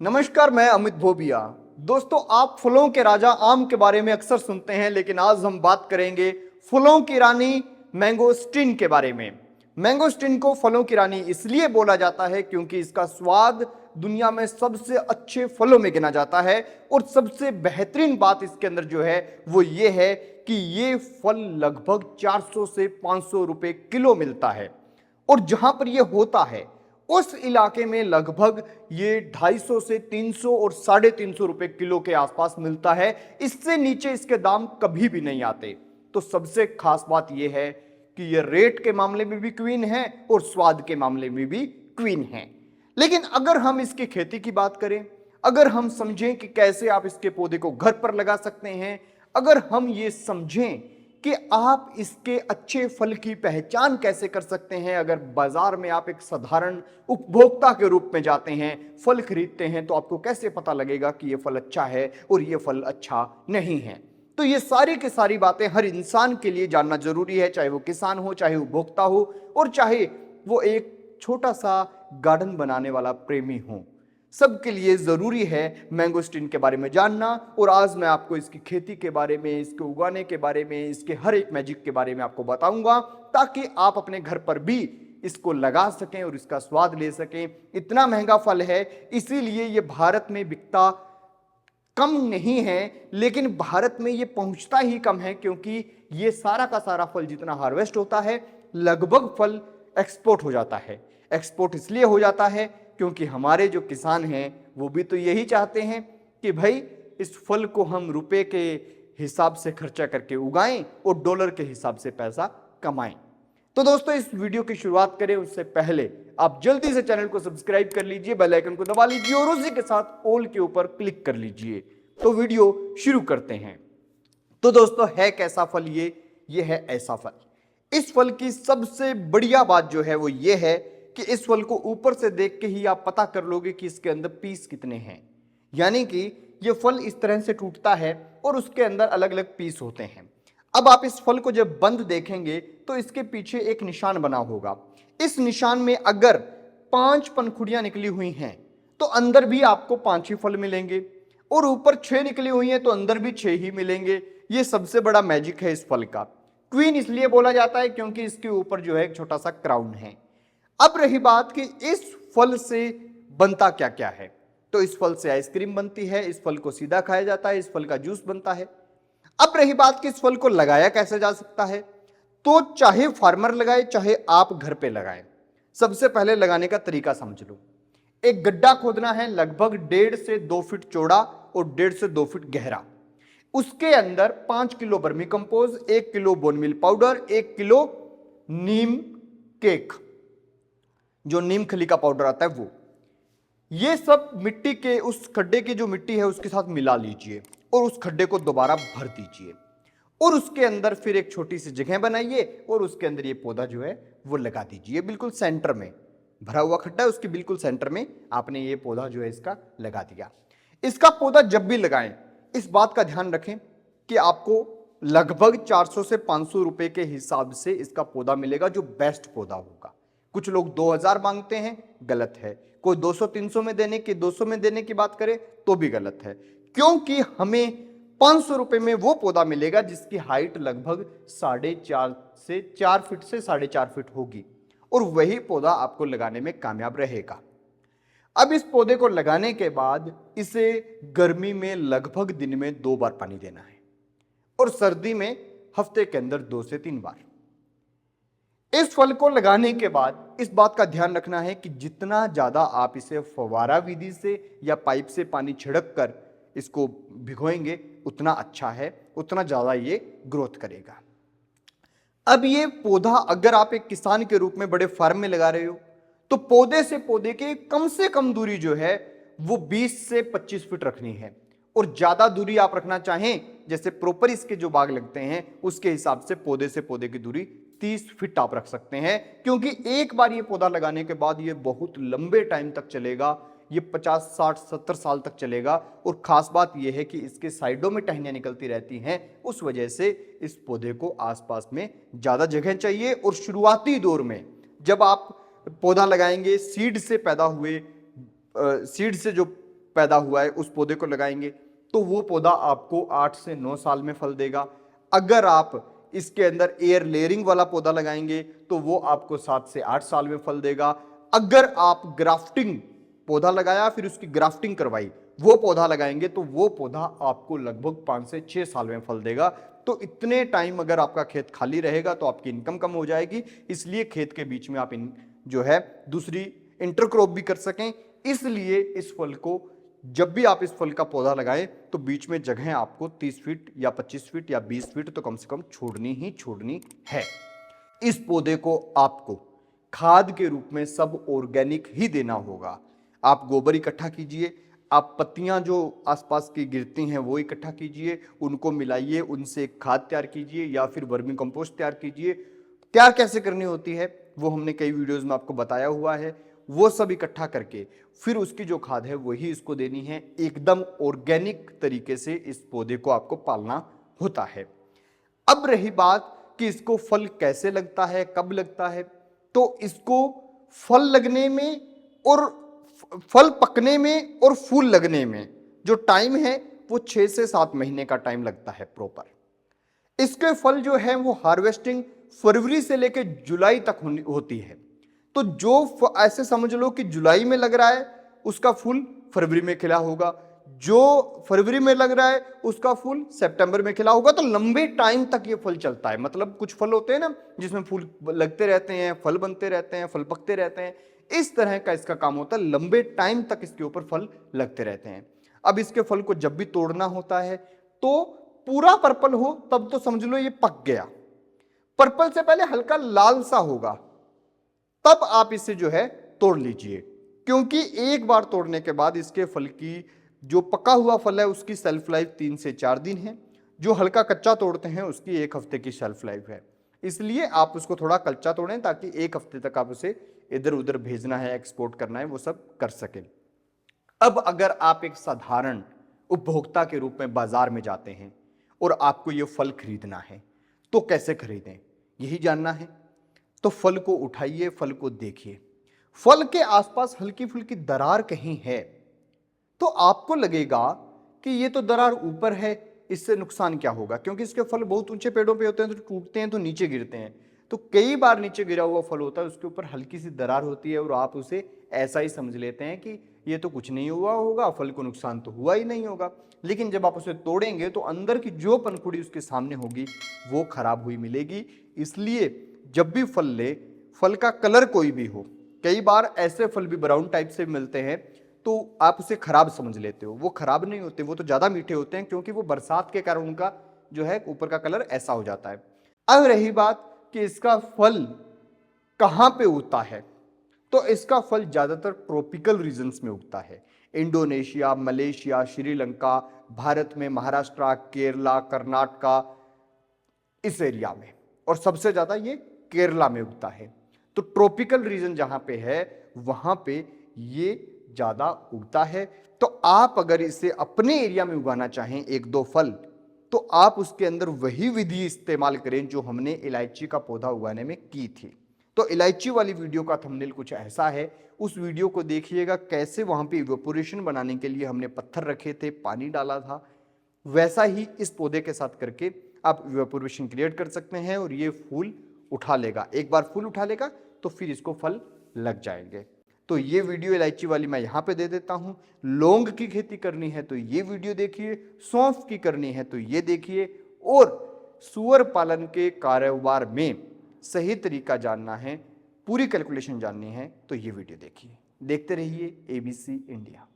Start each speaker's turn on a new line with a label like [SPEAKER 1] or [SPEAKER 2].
[SPEAKER 1] नमस्कार, मैं अमित भोबिया। दोस्तों, आप फलों के राजा आम के बारे में अक्सर सुनते हैं, लेकिन आज हम बात करेंगे फलों की रानी मैंगोस्टीन के बारे में। मैंगोस्टीन को फलों की रानी इसलिए बोला जाता है क्योंकि इसका स्वाद दुनिया में सबसे अच्छे फलों में गिना जाता है। और सबसे बेहतरीन बात इसके अंदर जो है वो ये है कि ये फल लगभग 400 से 500 रुपए किलो मिलता है। और जहां पर ये होता है उस इलाके में लगभग ये 250 से 300 और 350 रुपए किलो के आसपास मिलता है। इससे नीचे इसके दाम कभी भी नहीं आते। तो सबसे खास बात यह है कि ये रेट के मामले में भी क्वीन है और स्वाद के मामले में भी क्वीन है। लेकिन अगर हम इसकी खेती की बात करें, अगर हम समझें कि कैसे आप इसके पौधे को घर पर लगा सकते हैं, अगर हम ये समझें कि आप इसके अच्छे फल की पहचान कैसे कर सकते हैं, अगर बाजार में आप एक साधारण उपभोक्ता के रूप में जाते हैं, फल खरीदते हैं, तो आपको कैसे पता लगेगा कि ये फल अच्छा है और ये फल अच्छा नहीं है। तो ये सारी की सारी बातें हर इंसान के लिए जानना जरूरी है, चाहे वो किसान हो, चाहे उपभोक्ता हो, और चाहे वो एक छोटा सा गार्डन बनाने वाला प्रेमी हो। सबके लिए जरूरी है मैंगोस्टीन के बारे में जानना। और आज मैं आपको इसकी खेती के बारे में, इसके उगाने के बारे में, इसके हर एक मैजिक के बारे में आपको बताऊंगा, ताकि आप अपने घर पर भी इसको लगा सकें और इसका स्वाद ले सकें। इतना महंगा फल है, इसीलिए ये भारत में बिकता कम नहीं है, लेकिन भारत में ये पहुंचता ही कम है, क्योंकि ये सारा का सारा फल जितना हार्वेस्ट होता है, लगभग फल एक्सपोर्ट हो जाता है। एक्सपोर्ट इसलिए हो जाता है क्योंकि हमारे जो किसान हैं वो भी तो यही चाहते हैं कि भाई इस फल को हम रुपए के हिसाब से खर्चा करके उगाएं और डॉलर के हिसाब से पैसा कमाएं। तो दोस्तों, इस वीडियो की शुरुआत करें उससे पहले आप जल्दी से चैनल को सब्सक्राइब कर लीजिए, बेल आइकन को दबा लीजिए और उसी के साथ ऑल के ऊपर क्लिक कर लीजिए। तो वीडियो शुरू करते हैं। तो दोस्तों, है कैसा फल ये है ऐसा फल। इस फल की सबसे बढ़िया बात जो है वो ये है कि इस फल को ऊपर से देख के ही आप पता कर लोगे कि इसके अंदर पीस कितने हैं। यानी कि ये फल इस तरह से टूटता है और उसके अंदर अलग अलग पीस होते हैं। अब आप इस फल को जब बंद देखेंगे तो इसके पीछे एक निशान बना होगा। इस निशान में अगर 5 पंखुड़ियां निकली हुई हैं तो अंदर भी आपको 5 ही फल मिलेंगे, और ऊपर 6 निकली हुई हैं तो अंदर भी 6 ही मिलेंगे। ये सबसे बड़ा मैजिक है इस फल का। क्वीन इसलिए बोला जाता है क्योंकि इसके ऊपर जो है एक छोटा सा क्राउन है। अब रही बात कि इस फल से बनता क्या क्या है, तो इस फल से आइसक्रीम बनती है, इस फल को सीधा खाया जाता है, इस फल का जूस बनता है। अब रही बात कि इस फल को लगाया कैसे जा सकता है, तो चाहे फार्मर लगाए चाहे आप घर पे लगाएं, सबसे पहले लगाने का तरीका समझ लो। एक गड्ढा खोदना है, लगभग 1.5 से 2 फीट चौड़ा और 1.5 से 2 फीट गहरा। उसके अंदर 5 kilo vermicompost, 1 kilo bone meal powder, 1 kilo neem cake, जो नीम खली का पाउडर आता है वो, ये सब मिट्टी के उस खड्डे की जो मिट्टी है उसके साथ मिला लीजिए और उस खड्डे को दोबारा भर दीजिए। और उसके अंदर फिर एक छोटी सी जगह बनाइए और उसके अंदर ये पौधा जो है वो लगा दीजिए। बिल्कुल सेंटर में भरा हुआ खड्डा है, उसके बिल्कुल सेंटर में आपने ये पौधा जो है इसका लगा दिया। इसका पौधा जब भी लगाएं, इस बात का ध्यान रखें कि आपको लगभग 400 से 500 रुपए के हिसाब से इसका पौधा मिलेगा, जो बेस्ट पौधा होगा। कुछ लोग 2000 मांगते हैं, गलत है। कोई 200-300 में देने की 200 में देने की बात करे तो भी गलत है, क्योंकि हमें 500 रुपए में वो पौधा मिलेगा जिसकी हाइट लगभग 4.5 से 4 फीट से 4.5 फीट होगी, और वही पौधा आपको लगाने में कामयाब रहेगा। अब इस पौधे को लगाने के बाद इसे गर्मी में लगभग दिन में 2 बार पानी देना है, और सर्दी में हफ्ते के अंदर 2 से 3 बार। इस फल को लगाने के बाद इस बात का ध्यान रखना है कि जितना ज्यादा आप इसे फव्वारा विधि से या पाइप से पानी छिड़क कर इसको भिगोएंगे उतना अच्छा है, उतना ज्यादा ये ग्रोथ करेगा। अब ये पौधा अगर आप एक किसान के रूप में बड़े फार्म में लगा रहे हो तो पौधे से पौधे के कम से कम दूरी जो है वो 20 से 25 फीट रखनी है, और ज्यादा दूरी आप रखना चाहें, जैसे प्रोपरिस के जो बाग लगते हैं उसके हिसाब से पौधे से पौधे की दूरी 30 फीट आप रख सकते हैं, क्योंकि एक बार ये पौधा लगाने के बाद ये बहुत लंबे टाइम तक चलेगा। ये 50, 60, 70 साल तक चलेगा। और खास बात यह है कि इसके साइडों में टहनियां निकलती रहती हैं, उस वजह से इस पौधे को आसपास में ज्यादा जगह चाहिए। और शुरुआती दौर में जब आप पौधा लगाएंगे, सीड से जो पैदा हुआ है उस पौधे को लगाएंगे तो वो पौधा आपको 8 से 9 साल में फल देगा। अगर आप इसके अंदर एयर लेयरिंग वाला पौधा लगाएंगे तो वो आपको 7 से 8 साल में फल देगा। अगर आप ग्राफ्टिंग पौधा लगाया फिर उसकी ग्राफ्टिंग करवाई वो पौधा लगाएंगे तो वो पौधा आपको लगभग 5 से 6 साल में फल देगा। तो इतने टाइम अगर आपका खेत खाली रहेगा तो आपकी इनकम कम हो जाएगी, इसलिए खेत के बीच में आप जो है दूसरी इंटरक्रॉप भी कर सकें। इसलिए इस फल को जब भी आप इस फल का पौधा लगाएं तो बीच में जगह आपको 30 फीट या 25 फीट या 20 फीट तो कम से कम छोड़नी ही छोड़नी है। इस पौधे को आपको खाद के रूप में सब ऑर्गेनिक ही देना होगा। आप गोबर इकट्ठा कीजिए, आप पत्तियां जो आसपास की गिरती हैं वो इकट्ठा कीजिए, उनको मिलाइए, उनसे एक खाद तैयार कीजिए या फिर वर्मी कंपोस्ट तैयार कीजिए। तैयार कैसे करनी होती है वो हमने कई वीडियोस में आपको बताया हुआ है। वो सब इकट्ठा करके फिर उसकी जो खाद है वही इसको देनी है। एकदम ऑर्गेनिक तरीके से इस पौधे को आपको पालना होता है। अब रही बात कि इसको फल कैसे लगता है, कब लगता है, तो इसको फल लगने में और फल पकने में और फूल लगने में जो टाइम है वो 6 से 7 महीने का टाइम लगता है प्रॉपर। इसके फल जो है वो हार्वेस्टिंग फरवरी से लेकर जुलाई तक होती है। तो जो ऐसे समझ लो कि जुलाई में लग रहा है उसका फूल फरवरी में खिला होगा, जो फरवरी में लग रहा है उसका फूल सितंबर में खिला होगा। तो लंबे टाइम तक ये फल चलता है। मतलब कुछ फल होते हैं ना जिसमें फूल लगते रहते हैं, फल बनते रहते हैं, फल पकते रहते हैं, इस तरह का इसका काम होता है। लंबे टाइम तक इसके ऊपर फल लगते रहते हैं। अब इसके फल को जब भी तोड़ना होता है तो पूरा पर्पल हो तब तो समझ लो ये पक गया। पर्पल से पहले हल्का लाल सा होगा तब आप इसे जो है तोड़ लीजिए, क्योंकि एक बार तोड़ने के बाद इसके फल की जो पका हुआ फल है उसकी शेल्फ लाइफ 3 से 4 दिन है। जो हल्का कच्चा तोड़ते हैं उसकी 1 हफ्ते की शेल्फ लाइफ है। इसलिए आप उसको थोड़ा कच्चा तोड़ें ताकि 1 हफ्ते तक आप उसे इधर उधर भेजना है, एक्सपोर्ट करना है, वो सब कर सकें। अब अगर आप एक साधारण उपभोक्ता के रूप में बाजार में जाते हैं और आपको ये फल खरीदना है तो कैसे खरीदें यही जानना है। तो फल को उठाइए, फल को देखिए, फल के आसपास हल्की फुल्की दरार कहीं है तो आपको लगेगा कि ये तो दरार ऊपर है, इससे नुकसान क्या होगा, क्योंकि इसके फल बहुत ऊंचे पेड़ों पे होते हैं तो टूटते हैं तो नीचे गिरते हैं। तो कई बार नीचे गिरा हुआ फल होता है उसके ऊपर हल्की सी दरार होती है और आप उसे ऐसा ही समझ लेते हैं कि ये तो कुछ नहीं हुआ होगा, फल को नुकसान तो हुआ ही नहीं होगा। लेकिन जब आप उसे तोड़ेंगे तो अंदर की जो पंखुड़ी उसके सामने होगी वो खराब हुई मिलेगी। इसलिए जब भी फल ले, फल का कलर कोई भी हो, कई बार ऐसे फल भी ब्राउन टाइप से मिलते हैं तो आप उसे खराब समझ लेते हो। वो खराब नहीं होते, वो तो ज्यादा मीठे होते हैं क्योंकि वो बरसात के कारण उनका जो है ऊपर का कलर ऐसा हो जाता है। अब रही बात कि इसका फल कहां पे उगता है, तो इसका फल ज्यादातर ट्रॉपिकल रीजन्स में उगता है। इंडोनेशिया, मलेशिया, श्रीलंका, भारत में महाराष्ट्र, केरला, कर्नाटका, इस एरिया में, और सबसे ज्यादा ये केरला में उगता है। तो ट्रॉपिकल रीजन जहां पे है वहां पे ये ज्यादा उगता है। तो आप अगर इसे अपने एरिया में उगाना चाहें 1-2 फल, तो आप उसके अंदर वही विधि इस्तेमाल करें जो हमने इलायची का पौधा उगाने में की थी। तो इलायची वाली वीडियो का थंबनेल कुछ ऐसा है, उस वीडियो को देखिएगा। कैसे वहां पे इवेपोरेशन बनाने के लिए हमने पत्थर रखे थे, पानी डाला था, वैसा ही इस पौधे के साथ करके आप इवेपोरेशन क्रिएट कर सकते हैं और ये फूल उठा लेगा। एक बार फूल उठा लेगा तो फिर इसको फल लग जाएंगे। तो ये वीडियो इलायची वाली मैं यहाँ पे दे देता हूँ। लौंग की खेती करनी है तो ये वीडियो देखिए, सौंफ की करनी है तो ये देखिए, और सुअर पालन के कारोबार में सही तरीका जानना है, पूरी कैलकुलेशन जाननी है तो ये वीडियो देखिए। देखते रहिए ABC इंडिया।